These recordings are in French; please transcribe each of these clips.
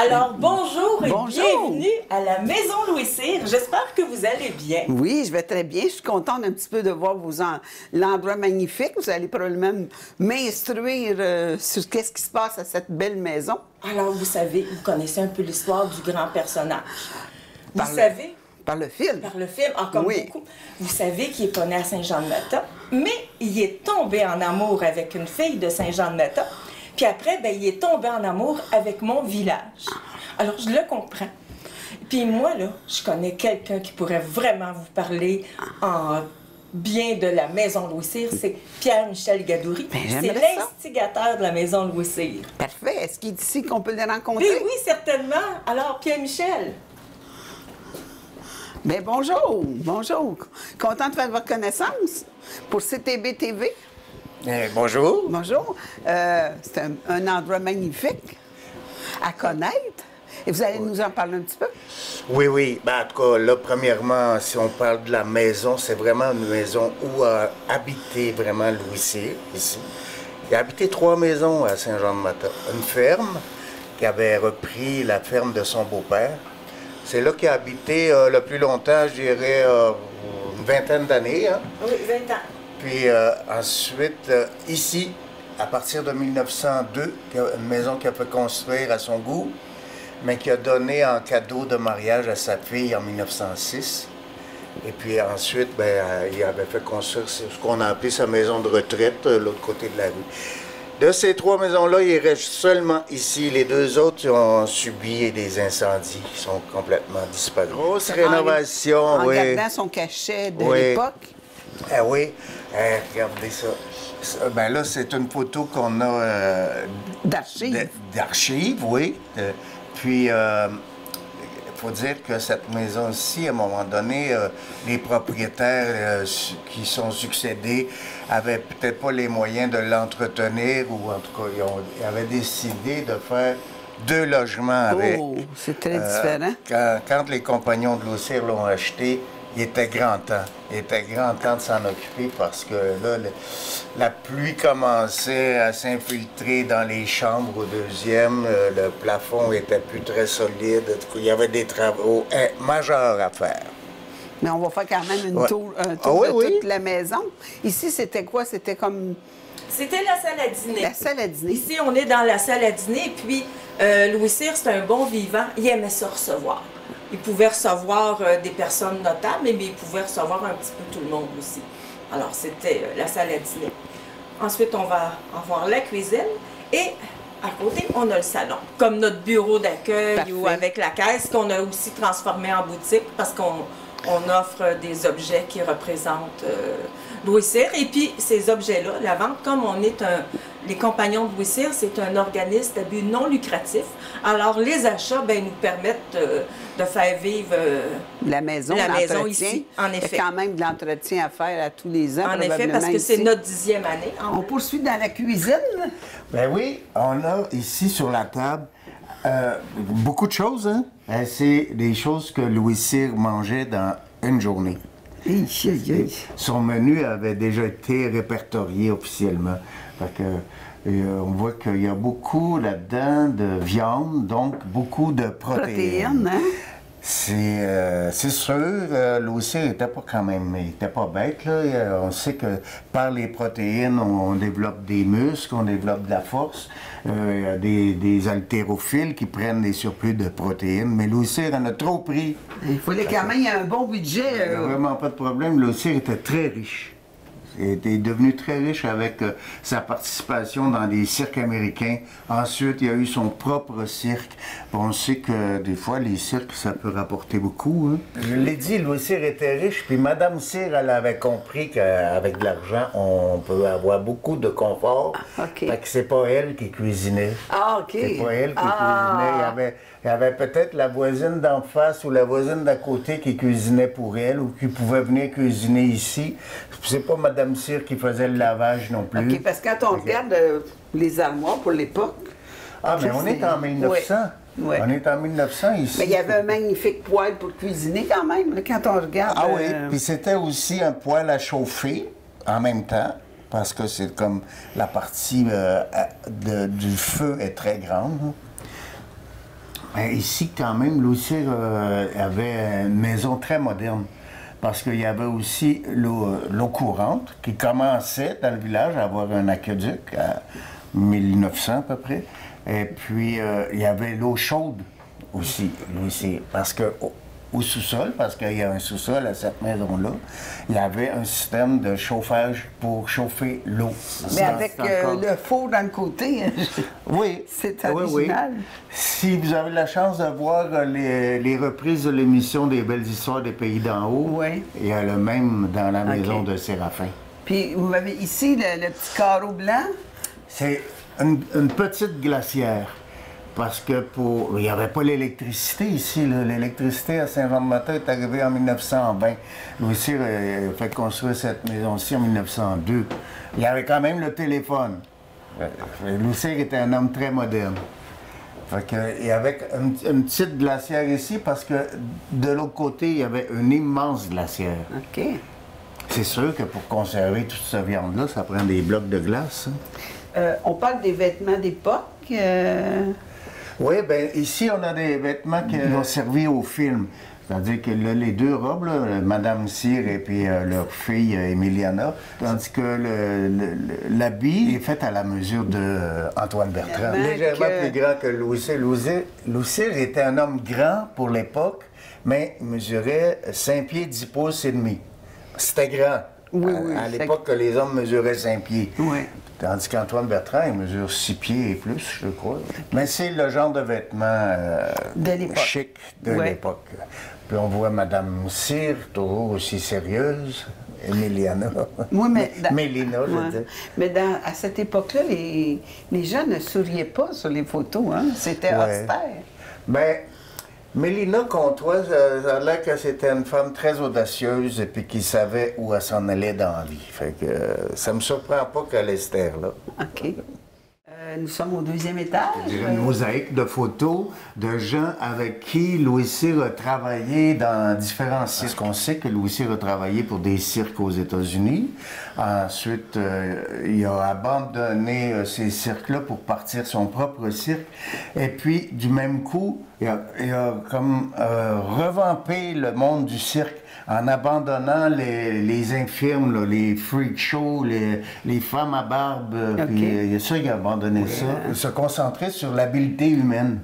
Alors, bonjour et Bonjour. bienvenue à la Maison Louis Cyr. J'espère que vous allez bien. Oui, je vais très bien. Je suis contente un petit peu de voir l'endroit magnifique. Vous allez probablement m'instruire sur qu'est-ce qui se passe à cette belle maison. Alors, vous savez, vous connaissez un peu l'histoire du grand personnage. Par Vous le- savez, Par le film. par le film, encore Oui. beaucoup, vous savez qu'il n'est pas né à Saint-Jean-de-Mata, mais il est tombé en amour avec une fille de Saint-Jean-de-Mata. Puis après, ben, il est tombé en amour avec mon village. Alors, je le comprends. Puis moi, là, je connais quelqu'un qui pourrait vraiment vous parler en bien de la Maison Louis Cyr. C'est Pierre-Michel Gadoury. Ben, C'est j'aimerais ça. l'instigateur de la Maison Louis Cyr. Parfait. Est-ce qu'il est ici qu'on peut les rencontrer? Oui, oui, certainement. Alors, Pierre-Michel, Bien, bonjour. Bonjour. Content de faire votre connaissance pour CTB TV. Bonjour. Bonjour. C'est un endroit magnifique à connaître. Et vous allez nous en parler un petit peu? Oui, oui. Ben, en tout cas, là, premièrement, si on parle de la maison, c'est vraiment une maison où a habité vraiment Louis Cyr, ici. Il a habité 3 maisons à Saint-Jean-de-Mata. Une ferme qui avait repris la ferme de son beau-père. C'est là qu'il a habité le plus longtemps, je dirais, une vingtaine d'années. Hein. oui, 20 ans. Puis ensuite, ici, à partir de 1902, une maison qu'il a fait construire à son goût, mais qui a donné en cadeau de mariage à sa fille en 1906. Et puis ensuite, ben, il avait fait construire ce qu'on a appelé sa maison de retraite, l'autre côté de la rue. De ces 3 maisons-là, il reste seulement ici. Les 2 autres ont subi des incendies. Ils sont complètement disparus. Grosse rénovation, En oui. gardant son cachet de Oui. l'époque. Ah oui, regardez ça. Ben là, c'est une photo qu'on a D'archives. d'archives, oui. Puis, il faut dire que cette maison-ci, à un moment donné, les propriétaires qui sont succédés avaient peut-être pas les moyens de l'entretenir, ou en tout cas, ils avaient décidé de faire 2 logements avec. Oh, c'est très différent. Quand les compagnons de Louis Cyr l'ont acheté, il était grand temps. Il était grand temps de s'en occuper parce que là, la pluie commençait à s'infiltrer dans les chambres au 2e. Le plafond était plus très solide. En tout cas, il y avait des travaux majeurs à faire. Mais on va faire quand même Ouais. un tour Ah oui, de oui. toute la maison. Ici, c'était quoi? C'était comme C'était la salle à dîner. la salle à dîner. Ici, on est dans la salle à dîner, puis Louis Cyr, c'est un bon vivant. Il aimait ça recevoir. Il pouvait recevoir des personnes notables, mais il pouvait recevoir un petit peu tout le monde aussi. Alors, c'était la salle à dîner. Ensuite, on va avoir la cuisine et à côté, on a le salon. Comme notre bureau d'accueil Parfait. ou avec la caisse qu'on a aussi transformé en boutique parce qu'on offre des objets qui représentent Louis Cyr. Et puis, ces objets-là, la vente, comme on est les compagnons de Louis Cyr, c'est un organisme à but non lucratif. Alors, les achats, ben, nous permettent de faire vivre La maison, la maison l'entretien. ici, en Il y a effet. quand même de l'entretien à faire à tous les ans, En effet, probablement parce que c'est ici. notre 10e année. On poursuit dans la cuisine. Ben oui, on a ici sur la table beaucoup de choses. Hein? C'est des choses que Louis Cyr mangeait dans une journée. Hi, hi, hi. Son menu avait déjà été répertorié officiellement. Fait que, on voit qu'il y a beaucoup là-dedans de viande, donc beaucoup de protéines. Protéines, hein? C'est sûr, Louis Cyr n'était pas quand même, il était pas bête, là. On sait que par les protéines, on développe des muscles, on développe de la force. Il y a des haltérophiles qui prennent des surplus de protéines, mais Louis Cyr en a trop pris. Il fallait quand même un bon budget. Il n'y a vraiment pas de problème. Louis Cyr était très riche. Il était devenu très riche avec sa participation dans des cirques américains. Ensuite, il a eu son propre cirque. On sait que des fois, les cirques, ça peut rapporter beaucoup. Hein? Je l'ai dit, Louis Cyr était riche, puis Madame Cyr, elle avait compris qu'avec de l'argent, on peut avoir beaucoup de confort. OK. Fait que c'est pas elle qui cuisinait. Ah, OK. C'est pas elle qui Ah. cuisinait. Il y avait peut-être la voisine d'en face ou la voisine d'à côté qui cuisinait pour elle ou qui pouvait venir cuisiner ici. C'est pas Madame Cyr qui faisait le lavage non plus. OK, parce que quand on regarde les armoires pour l'époque, Ah, mais on est en 1900. Oui. On est en 1900 ici. mais il y avait un magnifique poêle pour cuisiner quand même, là, quand on regarde. Ah oui, puis c'était aussi un poêle à chauffer en même temps, parce que c'est comme la partie du feu est très grande. Ben, ici, quand même, Louis Cyr avait une maison très moderne. Parce qu'il y avait aussi l'eau courante qui commençait dans le village à avoir un aqueduc à 1900 à peu près. Et puis, il y avait l'eau chaude aussi, Louis Cyr. Parce que au sous-sol, parce qu'il y a un sous-sol à cette maison-là, il y avait un système de chauffage pour chauffer l'eau. Mais avec le four dans le côté, oui, c'est original. Oui. Si vous avez la chance de voir les reprises de l'émission des Belles Histoires des Pays d'en haut, il y a le même dans la maison de Séraphin. Puis vous avez ici le petit carreau blanc? C'est une petite glacière. Parce que il n'y avait pas l'électricité ici. L'électricité à Saint-Jean-de-Mata est arrivée en 1920. Louis Cyr a fait construire cette maison-ci en 1902. Il y avait quand même le téléphone. Louis Cyr était un homme très moderne. Fait que, et avec une petite glacière ici, parce que de l'autre côté, il y avait une immense glacière. OK. C'est sûr que pour conserver toute cette viande-là, ça prend des blocs de glace. On parle des vêtements d'époque. Oui, bien, ici, on a des vêtements qui ont servi au film. C'est-à-dire que là, les deux robes, là, Madame Cyr et puis leur fille Emiliana, tandis que l'habit est fait à la mesure d'Antoine Bertrand. Légèrement plus grand que Louis Cyr. Louis Cyr était un homme grand pour l'époque, mais il mesurait 5 pieds 10 pouces et demi. C'était grand. Oui, à l'époque que les hommes mesuraient 5 pieds. Oui. Tandis qu'Antoine Bertrand, il mesure 6 pieds et plus, je crois. Mais c'est le genre de vêtements chic de l'époque. Puis on voit Madame Cyr, toujours aussi sérieuse, Emiliana. Oui, mais Mélina, je veux dire. Mais à cette époque-là, les gens ne souriaient pas sur les photos, hein? C'était austère. Bien, Mélina Comtois, ça a l'air que c'était une femme très audacieuse et puis qui savait où elle s'en allait dans la vie. Fait que ça me surprend pas qu'elle ait cette air-là. OK. Nous sommes au 2e étage. Une mosaïque de photos de gens avec qui Louis Cyr a travaillé dans différents cirques. On sait que Louis Cyr a travaillé pour des cirques aux États-Unis. Ensuite, il a abandonné ces cirques-là pour partir son propre cirque. Et puis, du même coup, il a comme revampé le monde du cirque en abandonnant les infirmes, là, les freak shows, les femmes à barbe. Puis, ça, il a abandonné ça. Il se concentrait sur l'habileté humaine.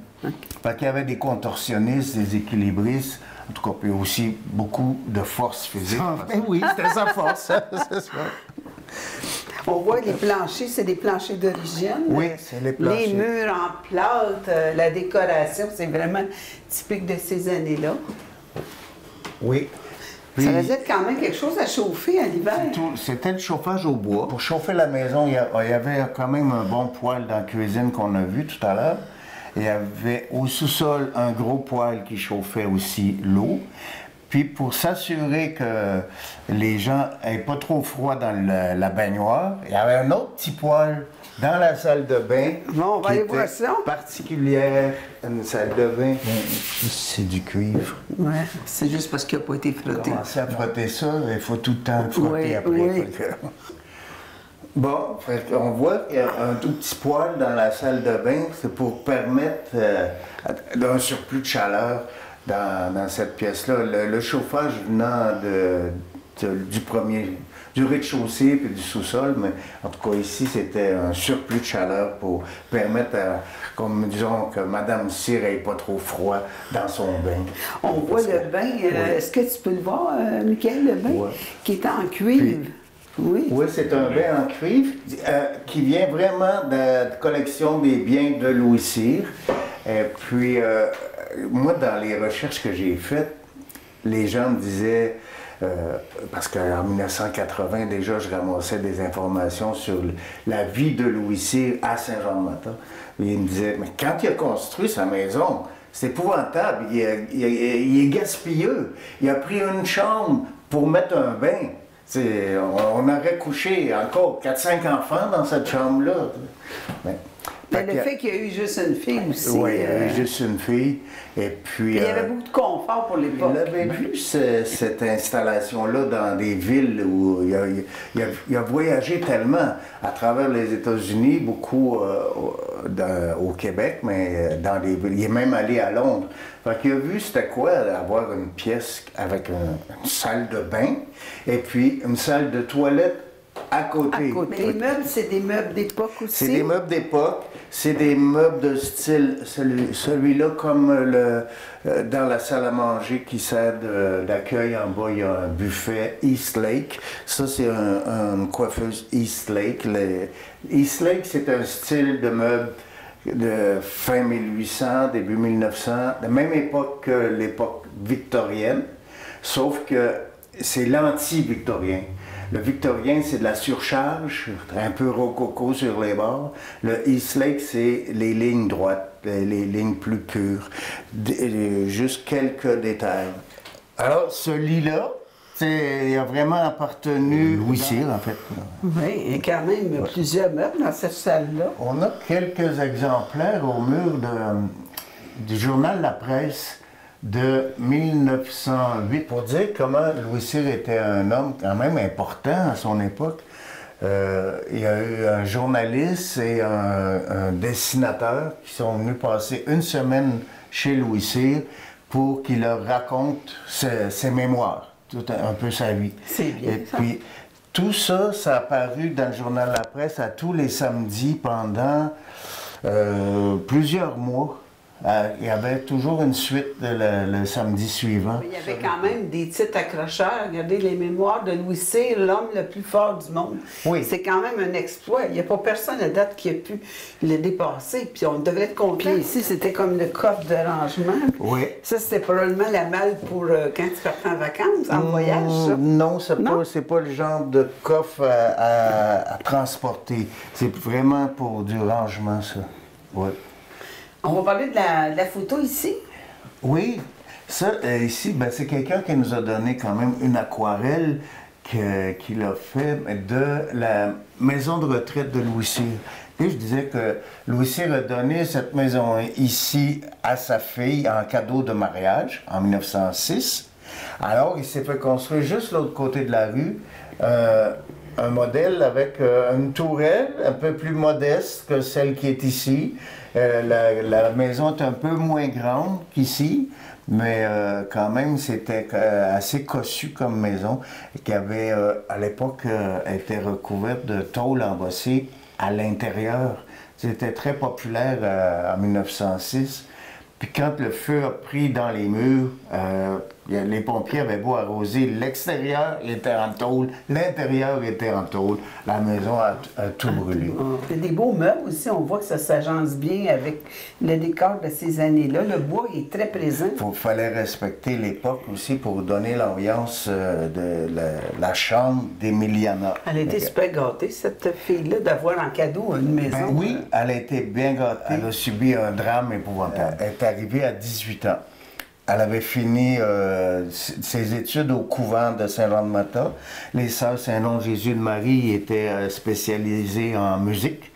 Fait qu'il y avait des contorsionnistes, des équilibristes, en tout cas, puis aussi beaucoup de force physique. Oui, c'était sa force, c'est ça. On voit les planchers, c'est des planchers d'origine. Oui, c'est les planchers. Les murs en plâtre, la décoration, c'est vraiment typique de ces années-là. Oui. Puis, ça faisait quand même quelque chose à chauffer à l'hiver. C'était le chauffage au bois. Pour chauffer la maison, il y avait quand même un bon poêle dans la cuisine qu'on a vu tout à l'heure. Il y avait au sous-sol un gros poêle qui chauffait aussi l'eau. Puis pour s'assurer que les gens n'aient pas trop froid dans la baignoire, il y avait un autre petit poêle dans la salle de bain. Bon, on va aller voir ça. Particulière, une salle de bain. C'est du cuivre. Oui, c'est juste parce qu'il n'a pas été frotté. Commencer à frotter ça, il faut tout le temps frotter après. Oui. Bon, on voit qu'il y a un tout petit poêle dans la salle de bain, c'est pour permettre un surplus de chaleur dans cette pièce-là. Le chauffage venant du rez-de-chaussée puis du sous-sol, mais en tout cas ici, c'était un surplus de chaleur pour permettre, comme disons, que Mme Cyr n'ait pas trop froid dans son bain. On voit le bain, est-ce que tu peux le voir, Michael, le bain, qui est en cuivre? Oui, c'est un bain en cuivre qui vient vraiment de la collection des biens de Louis Cyr. Et puis, moi, dans les recherches que j'ai faites, les gens me disaient, parce qu'en 1980, déjà, je ramassais des informations sur la vie de Louis Cyr à Saint-Jean-de-Mata. Ils me disaient, mais quand il a construit sa maison, c'est épouvantable, il est gaspilleux. Il a pris une chambre pour mettre un bain. On aurait couché encore 4-5 enfants dans cette chambre-là. Mais le fait qu'il y a eu juste une fille aussi. Oui, il y a eu juste une fille. Et puis, il y avait beaucoup de confort pour l'époque. Il avait vu cette installation-là dans des villes où il a voyagé tellement à travers les États-Unis, beaucoup au Québec, mais dans des villes. Il est même allé à Londres. Fait qu'il a vu c'était quoi avoir une pièce avec une salle de bain et puis une salle de toilette à côté. Mais les meubles, c'est des meubles d'époque aussi? C'est des meubles d'époque. C'est des meubles de style, celui-là comme dans la salle à manger qui sert d'accueil. En bas, il y a un buffet Eastlake. Ça, c'est une coiffeuse Eastlake. Eastlake, c'est un style de meuble de fin 1800, début 1900, de même époque que l'époque victorienne, sauf que c'est l'anti-victorien. Le victorien, c'est de la surcharge, un peu rococo sur les bords. Le Eastlake, c'est les lignes droites, les lignes plus pures. Juste quelques détails. Alors, ce lit-là, il a vraiment appartenu Louis Cyr, en fait. Oui, il y a quand même plusieurs meubles dans cette salle-là. On a quelques exemplaires au mur du journal La Presse de 1908 pour dire comment Louis Cyr était un homme quand même important à son époque. Il y a eu un journaliste et un dessinateur qui sont venus passer une semaine chez Louis Cyr pour qu'il leur raconte ses mémoires, tout un peu sa vie. C'est bien. Et puis, tout ça, ça a apparu dans le journal La Presse à tous les samedis pendant plusieurs mois. Il y avait toujours une suite le samedi suivant. Mais il y avait quand même des titres accrocheurs. Regardez les mémoires de Louis Cyr, l'homme le plus fort du monde. Oui. C'est quand même un exploit. Il n'y a pas personne à date qui a pu le dépasser. Puis on devrait être content. Puis ici, c'était comme le coffre de rangement. Oui. Ça, c'était probablement la malle pour quand tu partais en vacances, en voyage, ça. Non, c'est pas le genre de coffre à transporter. C'est vraiment pour du rangement, ça. Oui. On va parler de la photo ici. Oui, ça, ici, ben, c'est quelqu'un qui nous a donné quand même une aquarelle qu'il a fait de la maison de retraite de Louis Cyr. Puis je disais que Louis Cyr a donné cette maison ici à sa fille en cadeau de mariage en 1906. Alors, il s'est fait construire juste l'autre côté de la rue un modèle avec une tourelle un peu plus modeste que celle qui est ici. La maison est un peu moins grande qu'ici, mais quand même, c'était assez cossu comme maison, qui avait, à l'époque, été recouverte de tôle embossée à l'intérieur. C'était très populaire en 1906. Puis quand le feu a pris dans les murs, les pompiers avaient beau arroser, l'extérieur était en tôle, l'intérieur était en tôle. La maison a tout brûlé. Il y a des beaux meubles aussi, on voit que ça s'agence bien avec le décor de ces années-là. Le bois est très présent. Il fallait respecter l'époque aussi pour donner l'ambiance de la chambre d'Emiliana. Elle a été super gâtée, cette fille-là, d'avoir en cadeau une maison. Ben oui, elle a été bien gâtée. Elle a subi un drame épouvantable. Elle est arrivée à 18 ans. Elle avait fini ses études au couvent de Saint-Jean-de-Mata. Les sœurs Saint-Nom-Jésus de Marie étaient spécialisées en musique.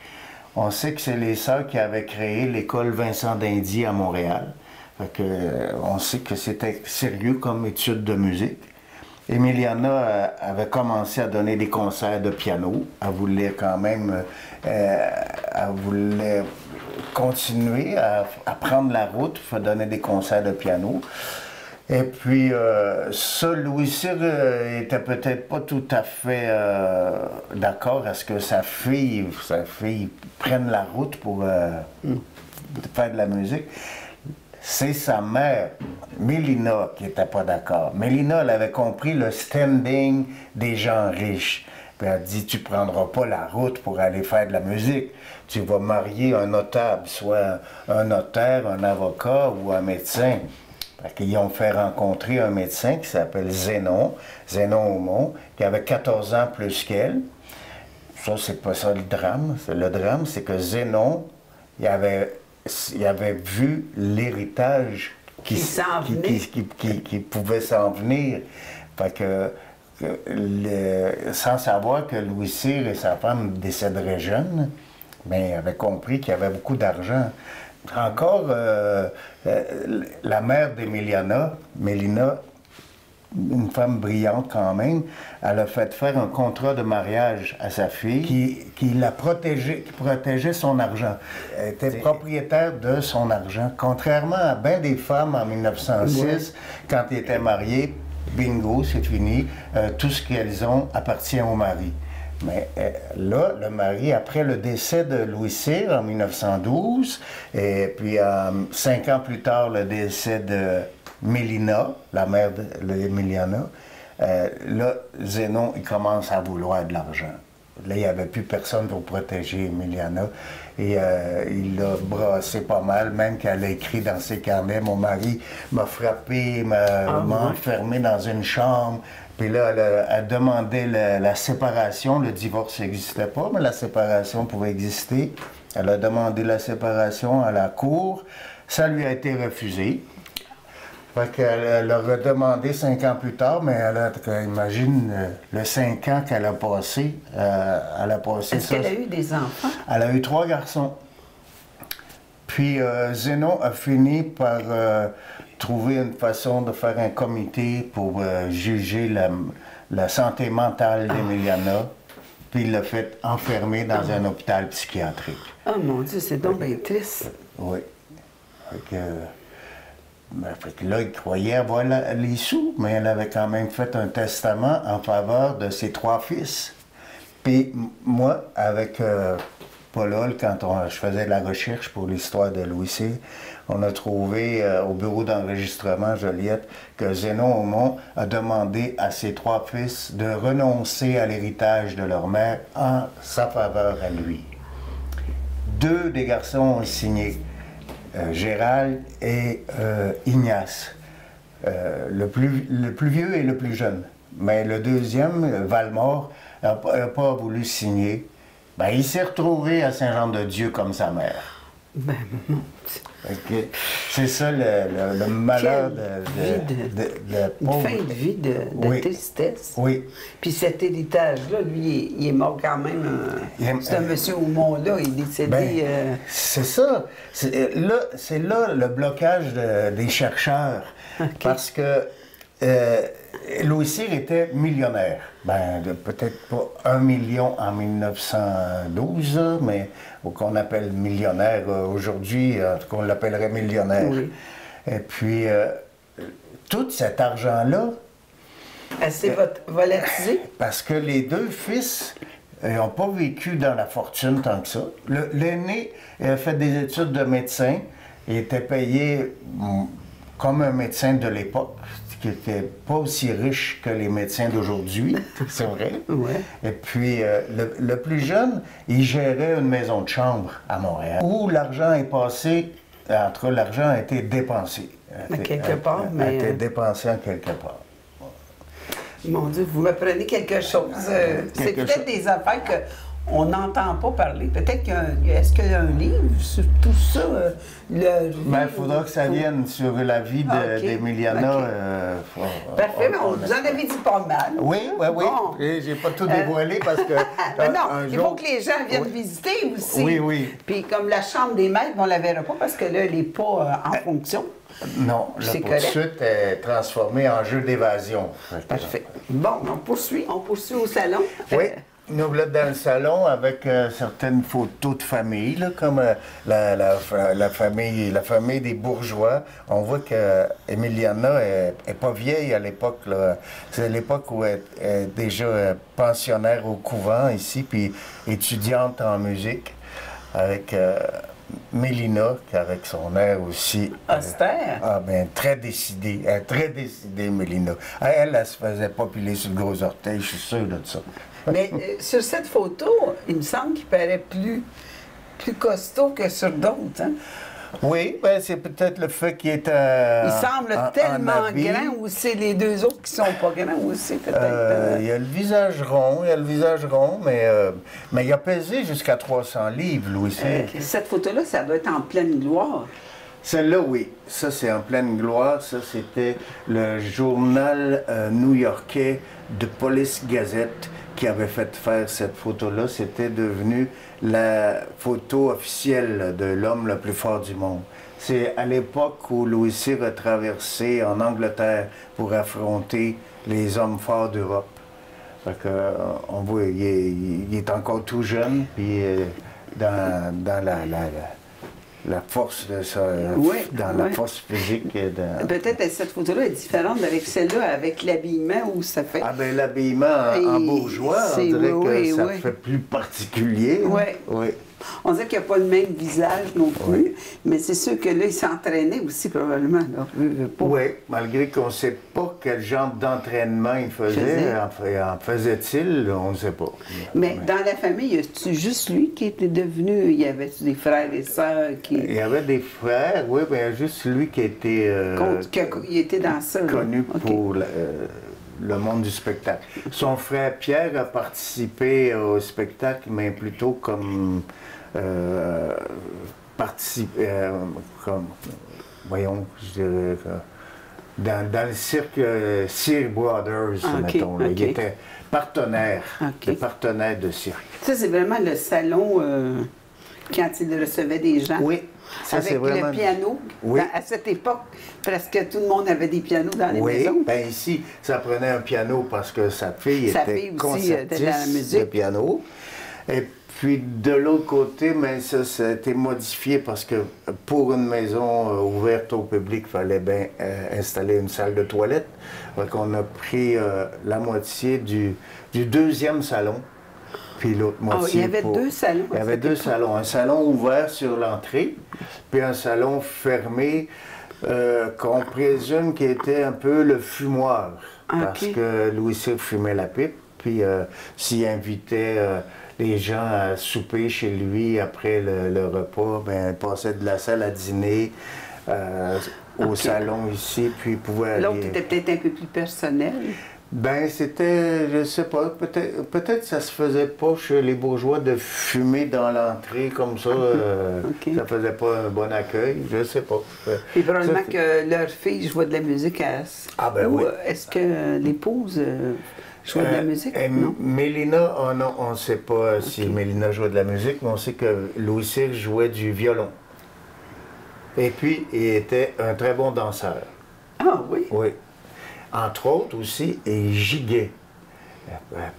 On sait que c'est les sœurs qui avaient créé l'école Vincent d'Indy à Montréal. Fait que, on sait que c'était sérieux comme étude de musique. Emiliana avait commencé à donner des concerts de piano. Elle voulait quand même... elle voulait continuer à prendre la route, pour donner des concerts de piano. Et puis, ça, Louis Cyr était peut-être pas tout à fait d'accord à ce que sa fille prenne la route pour faire de la musique. C'est sa mère, Mélina, qui n'était pas d'accord. Mélina, elle avait compris le standing des gens riches. Puis elle dit, tu ne prendras pas la route pour aller faire de la musique. Tu vas marier un notable, soit un notaire, un avocat ou un médecin. Ils ont fait rencontrer un médecin qui s'appelle Zénon Aumont, qui avait 14 ans plus qu'elle. Ça, c'est pas ça le drame. Le drame, c'est que Zénon, il avait vu l'héritage qui pouvait s'en venir. Fait que, sans savoir que Louis Cyr et sa femme décéderaient jeunes, mais il avait compris qu'il y avait beaucoup d'argent. Encore, la mère d'Emiliana, Mélina, une femme brillante quand même, elle a fait faire un contrat de mariage à sa fille qui la protégeait, qui protégeait son argent. Elle était propriétaire de son argent. Contrairement à bien des femmes en 1906, quand ils étaient mariés, bingo, c'est fini, tout ce qu'elles ont appartient au mari. Mais là, le mari, après le décès de Louis Cyr en 1912, et puis 5 ans plus tard, le décès de Mélina, la mère d'Emiliana, là, Zénon, il commence à vouloir de l'argent. Là, il n'y avait plus personne pour protéger Emiliana. Et il l'a brassé pas mal, même qu'elle a écrit dans ses carnets, mon mari m'a frappé, m'a enfermé dans une chambre. Puis là, elle a demandé la séparation. Le divorce n'existait pas, mais la séparation pouvait exister. Elle a demandé la séparation à la cour. Ça lui a été refusé. Fait qu'elle a redemandé 5 ans plus tard, mais imagine le 5 ans qu'elle a passé. Elle a passé Est-ce qu'elle a eu des enfants? Elle a eu 3 garçons. Puis Zénon a fini par trouver une façon de faire un comité pour juger la santé mentale d'Emiliana. Puis il l'a fait enfermer dans un hôpital psychiatrique. Oh mon Dieu, c'est donc bien triste. Oui. Fait que là, il croyait avoir les sous, mais elle avait quand même fait un testament en faveur de ses 3 fils. Puis moi, avec Paul, quand je faisais de la recherche pour l'histoire de Louis Cyr, on a trouvé au bureau d'enregistrement Joliette que Zénon Aumont a demandé à ses 3 fils de renoncer à l'héritage de leur mère en sa faveur à lui. 2 des garçons ont signé. Gérald et Ignace, le plus vieux et le plus jeune. Mais le deuxième, Valmore, n'a pas voulu signer. Ben, il s'est retrouvé à Saint-Jean-de-Dieu comme sa mère. Ben, mon Dieu. C'est ça le malheur une fin de vie de oui. tristesse. Oui. Puis cet héritage-là, lui, il est mort quand même. C'est un monsieur Aumont-là, il est décédé. Ben, c'est ça. C'est là le blocage des chercheurs. Okay. Parce que Louis Cyr était millionnaire. Ben, peut-être pas 1 million en 1912, mais qu'on appelle millionnaire aujourd'hui, en tout cas, on l'appellerait millionnaire. Oui. Et puis, tout cet argent-là... Elle s'est volatilisée? Parce que les 2 fils n'ont pas vécu dans la fortune tant que ça. L'aîné a fait des études de médecin et était payé comme un médecin de l'époque, qui n'était pas aussi riche que les médecins d'aujourd'hui, c'est vrai. Ouais. Et puis, le plus jeune, il gérait une maison de chambre à Montréal, où l'argent est passé, entre l'argent a été dépensé. Quelque part, mais... A été dépensé en quelque part. Mon Dieu, vous m'apprenez quelque chose. C'est peut-être des affaires qu'on n'entend pas parler. Peut-être est-ce qu'il y a un livre sur tout ça? Il faudra que ça vienne sur la vie d'Emiliana. Okay. Parfait, mais vous en avez dit pas mal. Oui. Bon. Et j'ai pas tout dévoilé parce que... non, il faut que les gens viennent visiter aussi. Oui. Puis comme la chambre des maîtres, on ne la verra pas parce que là, elle n'est pas en fonction. Non, là, pour de suite, est transformé en jeu d'évasion. Parfait. Bon, on poursuit au salon. Oui, nous voilà dans le salon avec certaines photos de famille, là, comme la famille des bourgeois. On voit qu'Emiliana n'est pas vieille à l'époque. C'est l'époque où elle est déjà pensionnaire au couvent ici, puis étudiante en musique avec... Mélina, qui avec son air aussi... Austère? Très décidée. Très décidée, Mélina. Elle se faisait pas piler sur le gros orteil, je suis sûr de ça. Mais sur cette photo, il me semble qu'il paraît plus costaud que sur d'autres, hein? Oui, c'est peut-être le fait qu'il est il semble tellement grand, ou c'est les 2 autres qui sont pas grands aussi, peut-être? Il a le visage rond, mais il a pesé jusqu'à 300 livres, Louis Cyr. Cette photo-là, ça doit être en pleine gloire. Celle-là, oui. Ça, c'est en pleine gloire. Ça, c'était le journal new-yorkais de Police Gazette qui avait fait faire cette photo-là. C'était devenu la photo officielle de l'homme le plus fort du monde. C'est à l'époque où Louis Cyr a traversé en Angleterre pour affronter les hommes forts d'Europe. On voit, il est encore tout jeune, puis dans la force de ça, la force physique. Peut-être cette photo-là est différente avec celle-là, avec l'habillement où ça fait... Ah ben l'habillement en bourgeois, on dirait que ça fait plus particulier. Oui. On dirait qu'il n'y a pas le même visage non plus, mais c'est sûr que là, il s'entraînait aussi probablement. Oui, malgré qu'on ne sait pas quel genre d'entraînement il faisait. En faisait-il, on ne sait pas. Mais dans la famille, y a-tu juste lui qui était devenu... Il y avait-tu des frères et sœurs qui... Il y avait des frères, oui, mais il y a juste lui qui était... il était dans ça. Connu pour le monde du spectacle. Son frère Pierre a participé au spectacle, mais plutôt comme... voyons, je dirais, dans le cirque Cyr Brothers, mettons. Il était partenaire, partenaire de cirque. Ça, c'est vraiment le salon quand il recevait des gens. Oui. Ça, avec vraiment... le piano. À cette époque, presque tout le monde avait des pianos dans les maisons. Oui, bien ici, ça prenait un piano parce que sa fille était concertiste de piano. Et puis de l'autre côté, mais ça a été modifié parce que pour une maison ouverte au public, il fallait bien installer une salle de toilette. Donc on a pris la moitié du deuxième salon. Puis l'autre moitié. Il y avait deux salons. Il y avait deux salons. Un salon ouvert sur l'entrée, puis un salon fermé qu'on présume qui était un peu le fumoir. Parce que Louis Cyr fumait la pipe, puis s'il invitait les gens à souper chez lui après le repas, ben, il passait de la salle à dîner au salon ici, puis il pouvait aller... L'autre était peut-être un peu plus personnel. Ben, c'était, je sais pas, peut-être ça se faisait pas chez les bourgeois de fumer dans l'entrée comme ça. Ça faisait pas un bon accueil, je sais pas. Et probablement que leur fille jouait de la musique à... oui. Est-ce que l'épouse jouait de la musique? Non? Mélina, on ne sait pas si Mélina jouait de la musique, mais on sait que Louis Cyr jouait du violon. Et puis, il était un très bon danseur. Ah oui? Oui. Entre autres aussi, et giguait.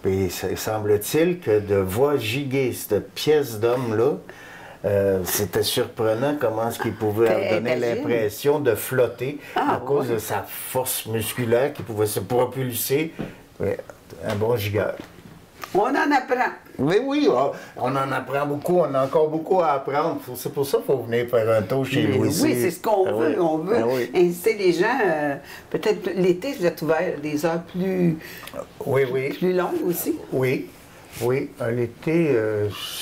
Puis semble-t-il que de voir giguer cette pièce d'homme-là, c'était surprenant comment est-ce qu'il pouvait donner l'impression de flotter à cause de sa force musculaire qui pouvait se propulser. Un bon gigueur. On en apprend. Oui, on en apprend beaucoup, on a encore beaucoup à apprendre. C'est pour ça qu'il faut venir faire un tour chez Louis Cyr. Oui, c'est ce qu'on veut. On veut inciter les gens. Peut-être l'été, vous êtes ouvert des heures plus longues aussi. Oui. L'été,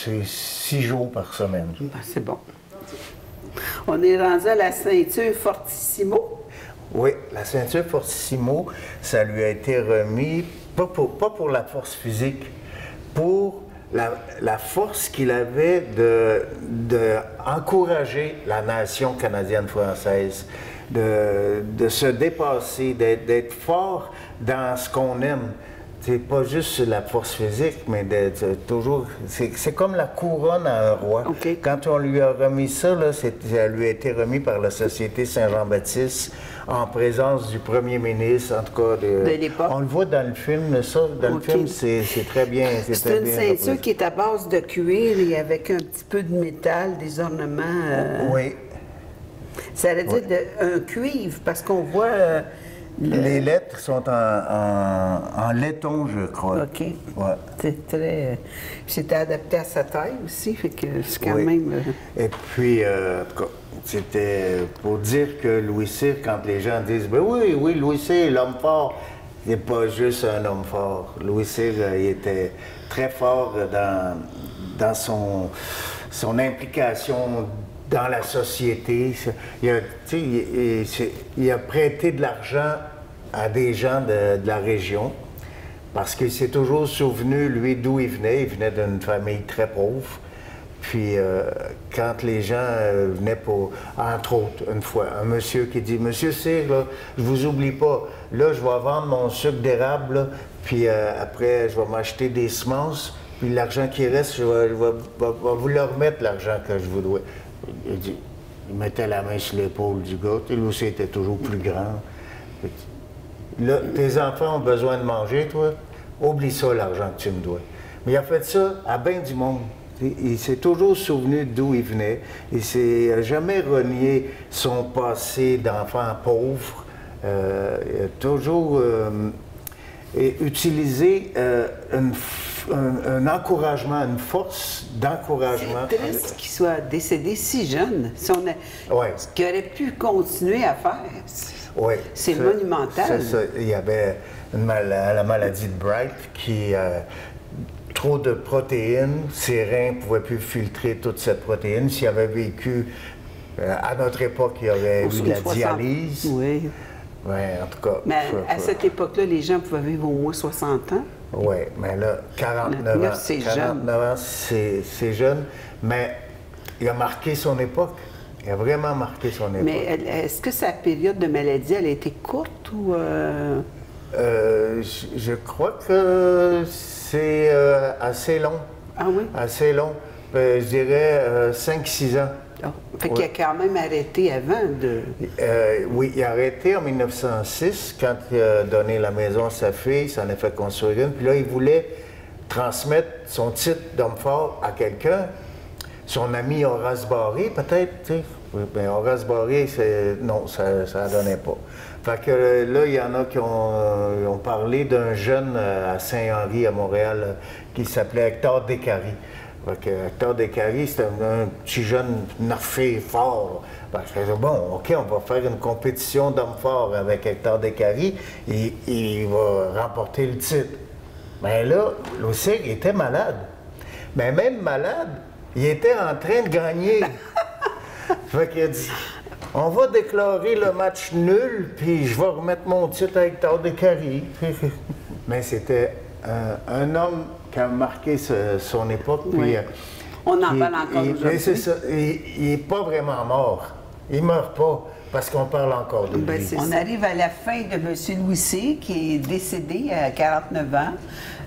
c'est 6 jours par semaine. C'est bon. On est rendu à la ceinture Fortissimo. Oui, la ceinture Fortissimo, ça lui a été remis, pas pour la force physique, pour la force qu'il avait de encourager la nation canadienne-française, de se dépasser, d'être fort dans ce qu'on aime. C'est pas juste la force physique, mais toujours... C'est comme la couronne à un roi. Quand on lui a remis ça, ça lui a été remis par la Société Saint-Jean-Baptiste en présence du premier ministre, en tout cas de l'époque. On le voit dans le film, ça. Dans le film, c'est très bien. C'est une ceinture qui est à base de cuir et avec un petit peu de métal, des ornements. Oui. Ça veut dire un cuivre, parce qu'on voit... Les lettres sont en laiton, je crois. OK. Ouais. C'est très... C'était adapté à sa taille aussi, fait que c'est quand même... Et puis, en tout cas, c'était pour dire que Louis Cyr, quand les gens disent « Ben oui, Louis Cyr, l'homme fort », il n'est pas juste un homme fort. Louis Cyr, il était très fort dans son implication dans la société. Il a prêté de l'argent à des gens de la région parce qu'il s'est toujours souvenu, lui, d'où il venait. Il venait d'une famille très pauvre. Puis quand les gens venaient pour, entre autres, une fois, un monsieur qui dit « Monsieur Cyr, là, je vous oublie pas, là, je vais vendre mon sucre d'érable, là, puis après, je vais m'acheter des semences, puis l'argent qui reste, je vais vous le remettre, l'argent que je vous dois. » Il dit, il mettait la main sur l'épaule du gars, lui aussi était toujours plus grand. Là, tes enfants ont besoin de manger, toi, oublie ça, l'argent que tu me dois. Mais il a fait ça à bien du monde. Il s'est toujours souvenu d'où il venait. Il ne s'est jamais renié son passé d'enfant pauvre. Il a toujours utilisé un encouragement, une force d'encouragement. C'est triste qu'il soit décédé si jeune. Si on a, ouais. Ce qu'il aurait pu continuer à faire. Oui, c'est monumental. C'est ça. Il y avait la maladie de Bright qui trop de protéines, ses reins ne pouvaient plus filtrer toute cette protéine. S'il avait vécu à notre époque, il y aurait eu la dialyse. Oui. Oui, en tout cas. Mais à cette époque-là, les gens pouvaient vivre au moins 60 ans. Oui, mais là, 49 ans. C'est 49 ans, c'est jeune, mais il a marqué son époque. Il a vraiment marqué son époque. Mais est-ce que sa période de maladie, elle a été courte ou... Je crois que c'est assez long. Ah oui? Assez long. Je dirais 5-6 ans. Oh. Fait qu'il a quand même arrêté avant de... Oui, il a arrêté en 1906 quand il a donné la maison à sa fille, il s'en a fait construire une. Puis là, il voulait transmettre son titre d'homme fort à quelqu'un. Son ami Horace Barré, peut-être, tu sais. Bien, Horace Barré, non, ça ne donnait pas. Fait que là, il y en a qui ont parlé d'un jeune à Saint-Henri, à Montréal, qui s'appelait Hector Descaries. Fait que Hector Descaries, c'était un petit jeune nerfé fort. Parce que bon, OK, on va faire une compétition d'hommes forts avec Hector Descaries et il va remporter le titre. Mais là, Louis-Cyr était malade. Mais même malade, il était en train de gagner. Fait qu'il a dit, on va déclarer le match nul, puis je vais remettre mon titre à Hector Descaries. Mais c'était un homme qui a marqué son époque. Oui. Puis, on en parle encore aujourd'hui. C'est ça, il n'est pas vraiment mort. Il ne meurt pas, parce qu'on parle encore de lui. On arrive à la fin de M. Louis Cyr, qui est décédé à 49 ans.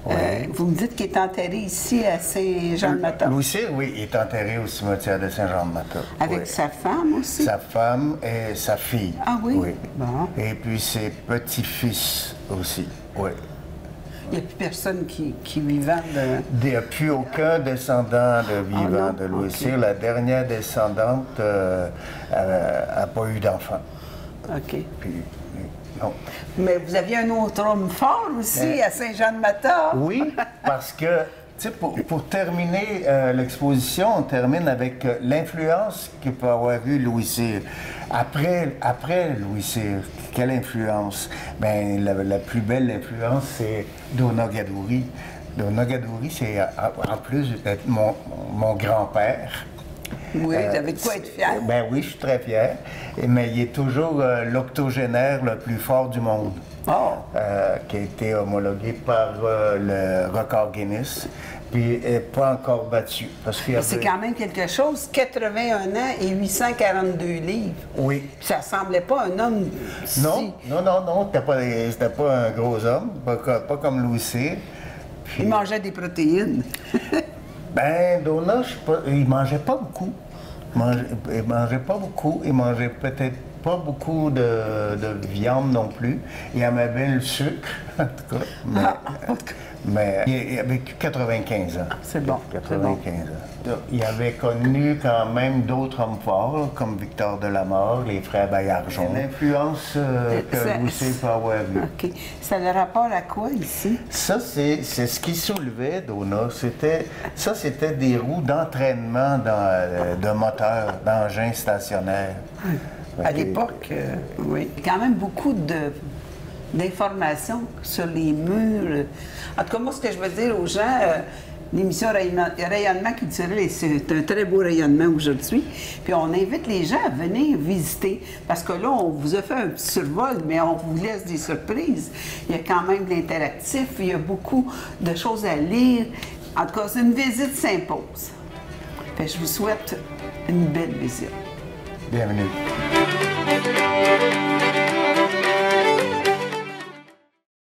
Ouais. Vous me dites qu'il est enterré ici à Saint-Jean-de-Mata. Louis Cyr, oui, il est enterré au cimetière de Saint-Jean-de-Mata. Avec sa femme aussi? Sa femme et sa fille. Ah oui? Oui. Bon. Et puis ses petits-fils aussi, oui. Il n'y a plus personne qui vivant de... Il n'y a plus aucun descendant de vivant de Louis Cyr. La dernière descendante n'a pas eu d'enfant. OK. Puis, non. Mais vous aviez un autre homme fort aussi à Saint-Jean-de-Mata. Oui, parce que, tu sais, pour terminer l'exposition, on termine avec l'influence que peut avoir eu Louis Cyr. Après Louis Cyr, quelle influence? Bien, la plus belle influence, c'est Dona Gadouri. Dona Gadouri, c'est en plus d'être mon grand-père. Oui, vous avez de quoi être fier. Ben oui, je suis très fier. Mais il est toujours l'octogénaire le plus fort du monde. Oh. Qui a été homologué par le record Guinness. Puis n'est pas encore battu. C'est quand même quelque chose, 81 ans et 842 livres. Oui. Ça semblait pas un homme si... Non, c'était pas un gros homme, pas comme Louis Cyr. Puis... Il mangeait des protéines. Ben, Dona, il mangeait pas beaucoup. Il mangeait pas beaucoup. Il mangeait peut-être pas beaucoup de viande non plus. Il aimait bien le sucre, en tout cas. Mais il a vécu 95 ans. C'est bon. 95 ans. Il avait connu quand même d'autres hommes forts, comme Victor Delamare, les frères Baillargeon. L'influence que Louis Cyr peut avoir eue. OK. Ça a le rapport à quoi ici? Ça, c'est ce qui soulevait, Dona. C'était des roues d'entraînement de moteurs, d'engins stationnaires. À l'époque, oui. Il y a quand même beaucoup d'informations sur les murs. En tout cas, moi, ce que je veux dire aux gens, l'émission Rayonnement culturel, c'est un très beau rayonnement aujourd'hui. Puis on invite les gens à venir visiter, parce que là, on vous a fait un petit survol, mais on vous laisse des surprises. Il y a quand même de l'interactif, il y a beaucoup de choses à lire. En tout cas, une visite s'impose. Fait que je vous souhaite une belle visite. Bienvenue.